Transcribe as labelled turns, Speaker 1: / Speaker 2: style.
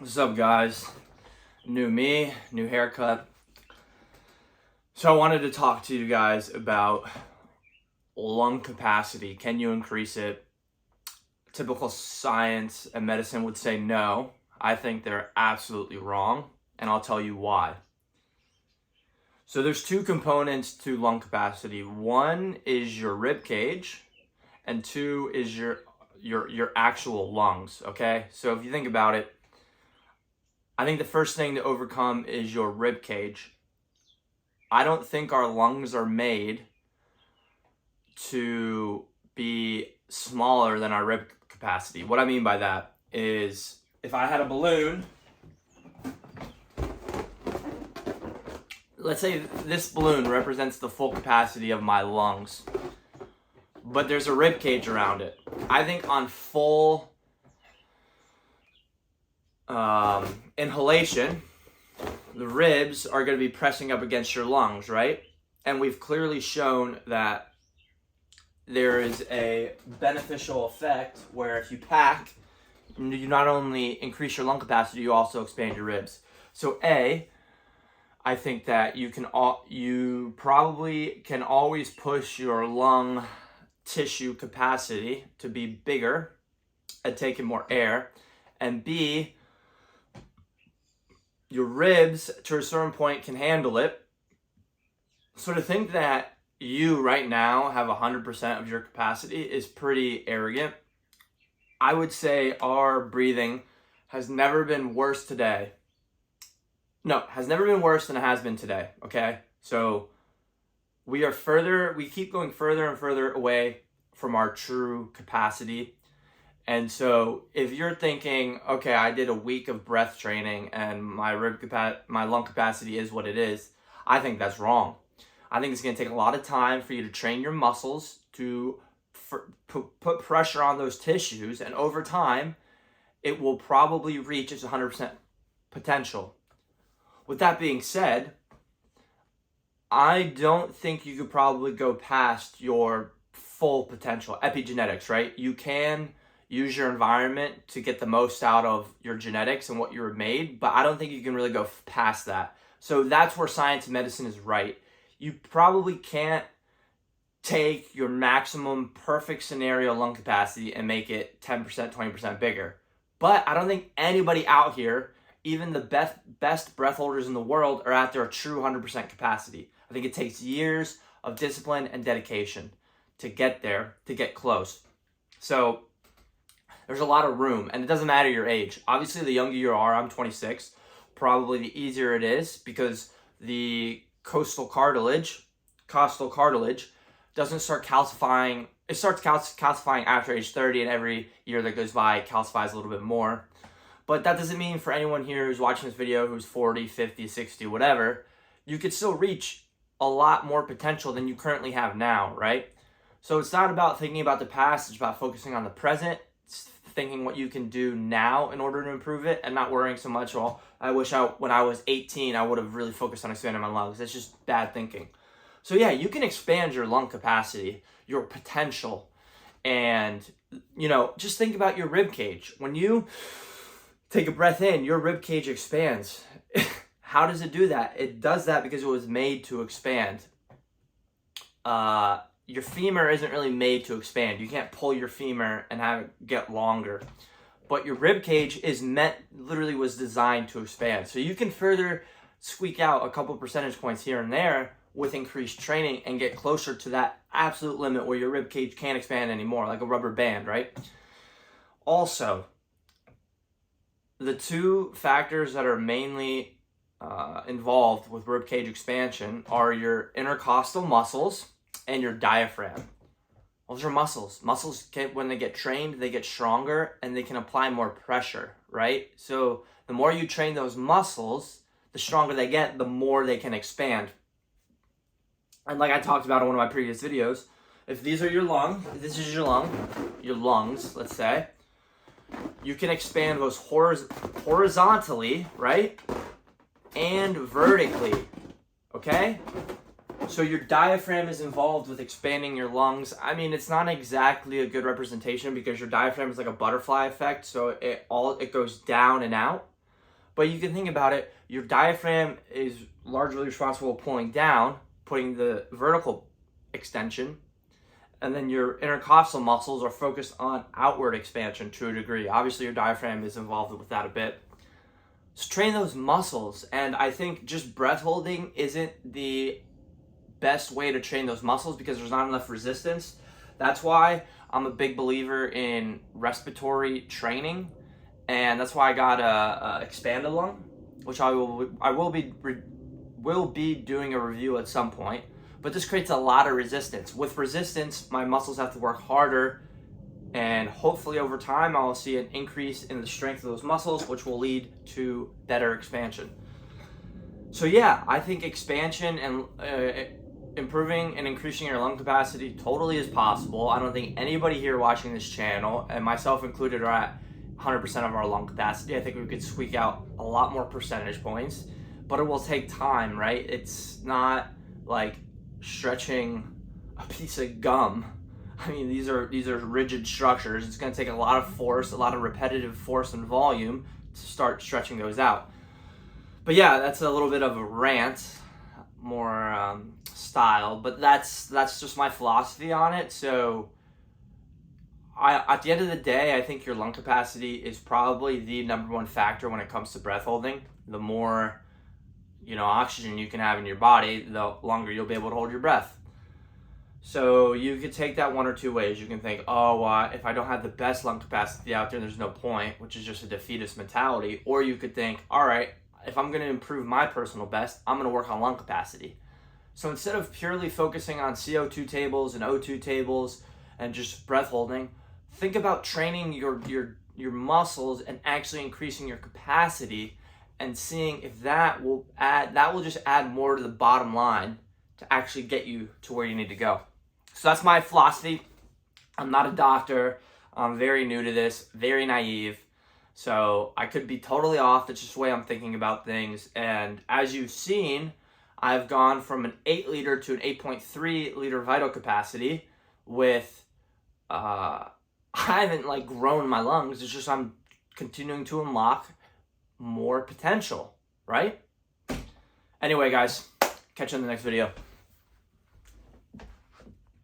Speaker 1: What's up, guys? New me, new haircut. So I wanted to talk to you guys about lung capacity. Can you increase it? Typical science and medicine would say no. I think they're absolutely wrong, and I'll tell you why. So there's two components to lung capacity. One is your rib cage, and two is your actual lungs, okay? So if you think about it, I think the first thing to overcome is your rib cage. I don't think our lungs are made to be smaller than our rib capacity. What I mean by that is if I had a balloon, let's say this balloon represents the full capacity of my lungs, but there's a rib cage around it. I think on full inhalation, the ribs are going to be pressing up against your lungs, right? And we've clearly shown that there is a beneficial effect where if you pack, you not only increase your lung capacity, you also expand your ribs. So I think that you probably can always push your lung tissue capacity to be bigger and take in more air. And B, your ribs to a certain point can handle it. So to think that you right now have 100% of your capacity is pretty arrogant. I would say our breathing has never been worse today. No, has never been worse than it has been today, okay? So we keep going further and further away from our true capacity. And so if you're thinking, okay, I did a week of breath training and my lung capacity is what it is, I think that's wrong. I think it's going to take a lot of time for you to train your muscles to put pressure on those tissues, and over time, it will probably reach its 100% potential. With that being said, I don't think you could probably go past your full potential. Epigenetics, right? You can use your environment to get the most out of your genetics and what you were made, but I don't think you can really go past that. So that's where science and medicine is right. You probably can't take your maximum perfect scenario lung capacity and make it 10%, 20% bigger. But I don't think anybody out here, even the best breath holders in the world, are at their true 100% capacity. I think it takes years of discipline and dedication to get there, to get close. So there's a lot of room, and it doesn't matter your age. Obviously, the younger you are, I'm 26, probably the easier it is because the costal cartilage doesn't start calcifying. It starts calcifying after age 30, and every year that goes by, it calcifies a little bit more. But that doesn't mean for anyone here who's watching this video who's 40, 50, 60, whatever, you could still reach a lot more potential than you currently have now, right? So it's not about thinking about the past, it's about focusing on the present, thinking what you can do now in order to improve it, and not worrying so much, well, I wish when I was 18, I would have really focused on expanding my lungs. That's just bad thinking. So yeah, you can expand your lung capacity, your potential, and, just think about your rib cage. When you take a breath in, your rib cage expands. How does it do that? It does that because it was made to expand. Your femur isn't really made to expand. You can't pull your femur and have it get longer. But your rib cage literally was designed to expand. So you can further squeak out a couple percentage points here and there with increased training and get closer to that absolute limit where your rib cage can't expand anymore, like a rubber band, right? Also, the two factors that are mainly involved with rib cage expansion are your intercostal muscles and your diaphragm. Those are muscles. Muscles, when they get trained, they get stronger and they can apply more pressure, right? So the more you train those muscles, the stronger they get, the more they can expand. And like I talked about in one of my previous videos, if these are your lungs, this is your lungs, let's say, you can expand those horizontally, right? And vertically, okay? So your diaphragm is involved with expanding your lungs. I mean, it's not exactly a good representation because your diaphragm is like a butterfly effect, so it goes down and out. But you can think about it, your diaphragm is largely responsible for pulling down, putting the vertical extension, and then your intercostal muscles are focused on outward expansion to a degree. Obviously, your diaphragm is involved with that a bit. So train those muscles, and I think just breath holding isn't the best way to train those muscles because there's not enough resistance. That's why I'm a big believer in respiratory training, and that's why I got a expanded lung, which I will be doing a review at some point. But this creates a lot of resistance. With resistance, my muscles have to work harder, and hopefully over time I'll see an increase in the strength of those muscles, which will lead to better expansion. So yeah, I think expansion and improving and increasing your lung capacity totally is possible. I don't think anybody here watching this channel, and myself included, are at 100% of our lung capacity. I think we could squeak out a lot more percentage points, but it will take time, right? It's not like stretching a piece of gum. I mean, these are rigid structures. It's going to take a lot of force, a lot of repetitive force and volume to start stretching those out. But yeah, that's a little bit of a rant, more style, but that's just my philosophy on it. So at the end of the day, I think your lung capacity is probably the number one factor when it comes to breath holding. The more oxygen you can have in your body, the longer you'll be able to hold your breath. So you could take that one or two ways. You can think, if I don't have the best lung capacity out there, there's no point, which is just a defeatist mentality. Or you could think, all right, if I'm going to improve my personal best, I'm going to work on lung capacity. So instead of purely focusing on CO2 tables and O2 tables and just breath holding, think about training your muscles and actually increasing your capacity and seeing if that will just add more to the bottom line to actually get you to where you need to go. So that's my philosophy. I'm not a doctor. I'm very new to this, very naive. So I could be totally off. That's just the way I'm thinking about things. And as you've seen, I've gone from an 8 liter to an 8.3 liter vital capacity with, I haven't grown my lungs. It's just I'm continuing to unlock more potential, right? Anyway, guys, catch you in the next video.